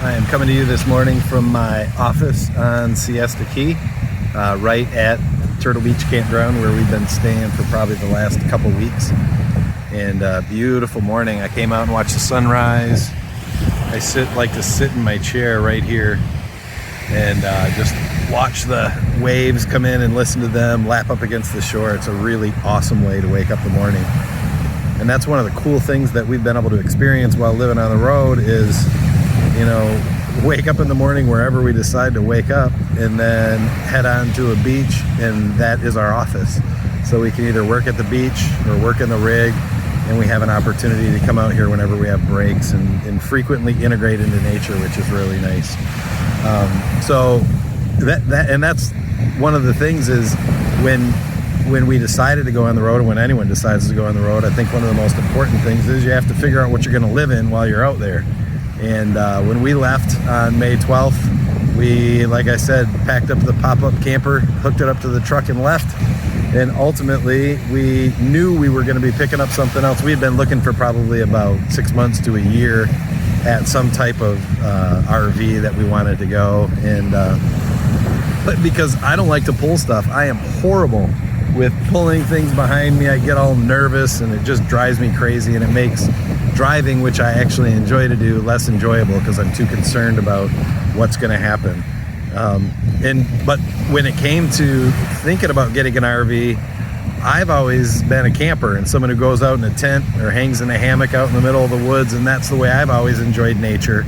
I am coming to you this morning from my office on Siesta Key, right at Turtle Beach Campground, where we've been staying for probably the last couple weeks. And beautiful morning. I came out and watched the sunrise. I like to sit in my chair right here and just watch the waves come in and listen to them lap up against the shore. It's a really awesome way to wake up the morning. And that's one of the cool things that we've been able to experience while living on the road is, you know, wake up in the morning wherever we decide to wake up and then head on to a beach, and that is our office. So we can either work at the beach or work in the rig, and we have an opportunity to come out here whenever we have breaks and frequently integrate into nature, which is really nice. So that's one of the things is when we decided to go on the road, and when anyone decides to go on the road, I think one of the most important things is you have to figure out what you're going to live in while you're out there. And when we left on May 12th, we, like I said, packed up the pop-up camper, hooked it up to the truck and left. And ultimately, we knew we were going to be picking up something else. We had been looking for probably about 6 months to a year at some type of RV that we wanted to go. And but because I don't like to pull stuff, I am horrible with pulling things behind me. I get all nervous and it just drives me crazy, and it makes driving, which I actually enjoy to do, less enjoyable because I'm too concerned about what's going to happen. But when it came to thinking about getting an RV, I've always been a camper and someone who goes out in a tent or hangs in a hammock out in the middle of the woods, and that's the way I've always enjoyed nature.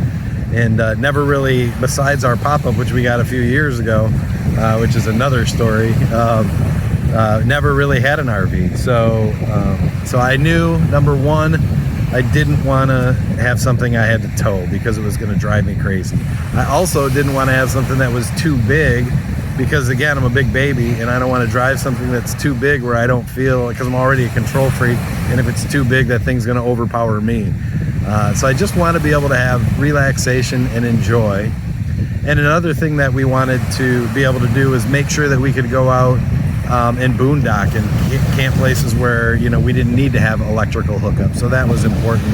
And never really, besides our pop-up, which we got a few years ago, which is another story, never really had an RV. So I knew, number one, I didn't want to have something I had to tow because it was going to drive me crazy. I also didn't want to have something that was too big because, again, I'm a big baby and I don't want to drive something that's too big where I don't feel, because I'm already a control freak, and if it's too big, that thing's going to overpower me. So I just want to be able to have relaxation and enjoy. And another thing that we wanted to be able to do is make sure that we could go out and boondock and camp places where, you know, we didn't need to have electrical hookup. So that was important.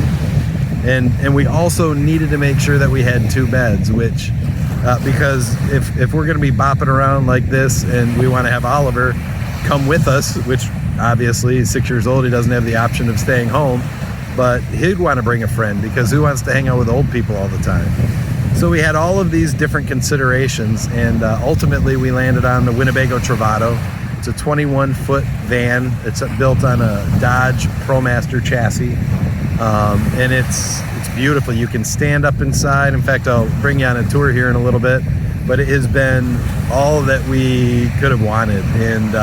And we also needed to make sure that we had 2 beds, which because if we're going to be bopping around like this and we want to have Oliver come with us, which obviously he's 6 years old, he doesn't have the option of staying home, but he'd want to bring a friend because who wants to hang out with old people all the time? So we had all of these different considerations, and ultimately we landed on the Winnebago Travato. It's a 21-foot van. It's built on a Dodge ProMaster chassis, and it's beautiful. You can stand up inside. In fact, I'll bring you on a tour here in a little bit, but it has been all that we could have wanted. And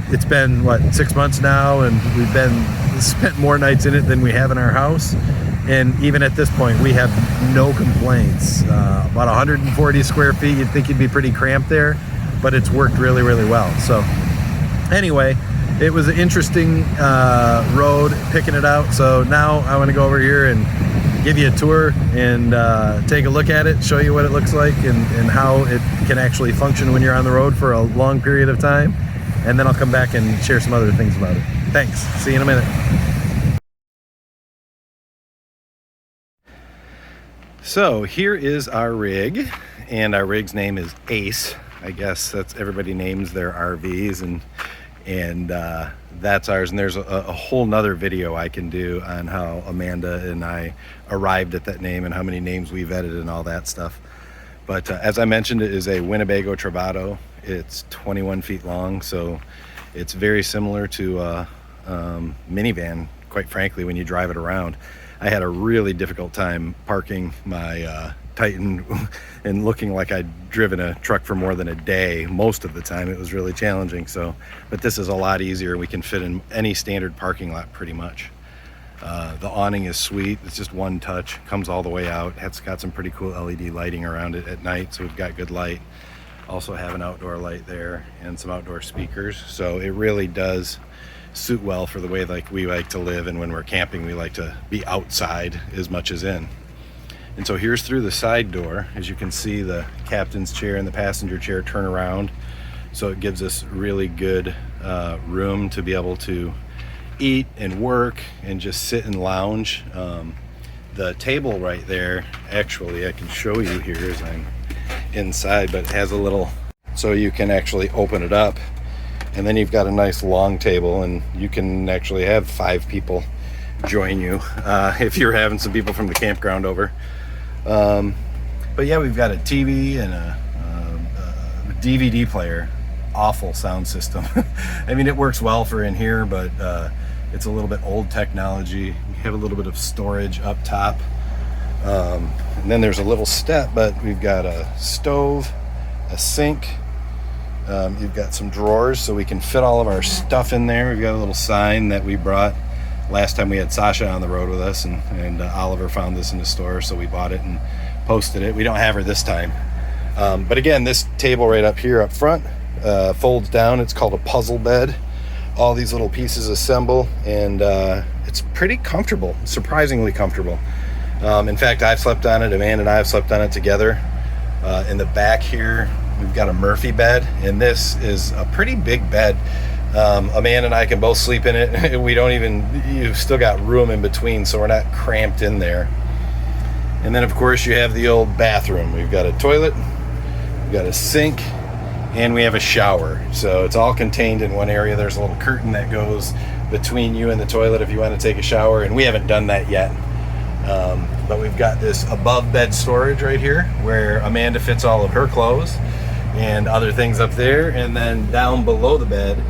it's been, 6 months now, and we've spent more nights in it than we have in our house. And even at this point, we have no complaints. About 140 square feet, you'd think you'd be pretty cramped there, but it's worked really, really well. So anyway, it was an interesting road picking it out. So now I want to go over here and give you a tour and take a look at it, show you what it looks like and how it can actually function when you're on the road for a long period of time. And then I'll come back and share some other things about it. Thanks. See you in a minute. So here is our rig, and our rig's name is Ace. I guess that's, everybody names their RVs, and that's ours. And there's a whole nother video I can do on how Amanda and I arrived at that name and how many names we've edited and all that stuff. But as I mentioned, it is a Winnebago Travato. It's 21 feet long, so it's very similar to a minivan, quite frankly, when you drive it around. I had a really difficult time parking my Titan and looking like I'd driven a truck for more than a day. Most of the time it was really challenging. But this is a lot easier. We can fit in any standard parking lot pretty much. The awning is sweet. It's just one touch, comes all the way out. It's got some pretty cool LED lighting around it at night, so we've got good light. Also have an outdoor light there and some outdoor speakers. So it really does suit well for the way like we like to live, and when we're camping we like to be outside as much as in. And so here's through the side door. As you can see, the captain's chair and the passenger chair turn around, so it gives us really good room to be able to eat and work and just sit and lounge. the table right there, actually I can show you here as I'm inside, but it has a little, so you can actually open it up, and then you've got a nice long table, and you can actually have 5 people join you if you're having some people from the campground over. But yeah, we've got a TV and a DVD player. Awful sound system. I mean, it works well for in here, but it's a little bit old technology. We have a little bit of storage up top, and then there's a little step, but we've got a stove, a sink, you've got some drawers so we can fit all of our stuff in there. We've got a little sign that we brought last time we had Sasha on the road with us, and Oliver found this in the store, so we bought it and posted it. We don't have her this time, but again, this table right up here up front folds down. It's called a puzzle bed. All these little pieces assemble, and it's pretty comfortable, surprisingly comfortable. In fact, I've slept on it. Amanda and I have slept on it together. In the back here, we've got a Murphy bed, and this is a pretty big bed. Amanda and I can both sleep in it. We don't even, you've still got room in between, so we're not cramped in there. And then of course you have the old bathroom. We've got a toilet, we've got a sink, and we have a shower. So it's all contained in one area. There's a little curtain that goes between you and the toilet if you want to take a shower, and we haven't done that yet. But we've got this above bed storage right here where Amanda fits all of her clothes and other things up there. And then down below the bed,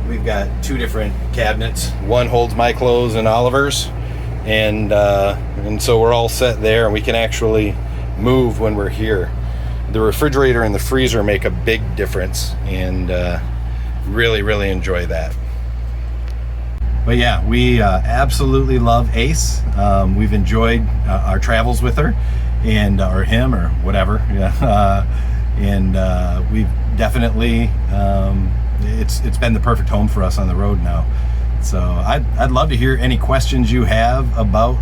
we've got 2 different cabinets. One holds my clothes and Oliver's, and so we're all set there, and we can actually move when we're here. The refrigerator and the freezer make a big difference, and really enjoy that. But yeah, we absolutely love Ace. We've enjoyed our travels with her, and or him, or whatever. Yeah. And we've definitely it's been the perfect home for us on the road now. So I'd love to hear any questions you have about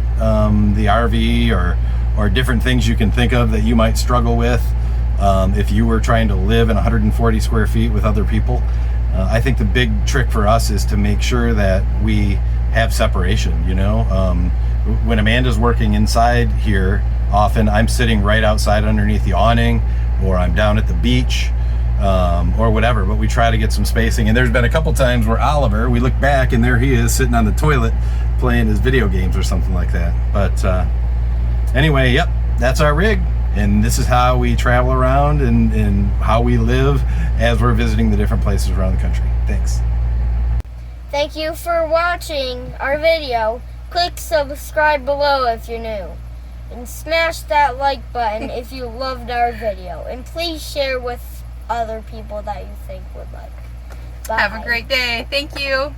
the RV, or different things you can think of that you might struggle with if you were trying to live in 140 square feet with other people. I think the big trick for us is to make sure that we have separation, you know. When Amanda's working inside here, often I'm sitting right outside underneath the awning, or I'm down at the beach, or whatever, but we try to get some spacing. And there's been a couple times where Oliver, we look back and there he is sitting on the toilet playing his video games or something like that. But anyway, yep, that's our rig. And this is how we travel around, and how we live as we're visiting the different places around the country. Thanks. Thank you for watching our video. Click subscribe below if you're new. And smash that like button if you loved our video. And please share with other people that you think would like. Bye. Have a great day. Thank you.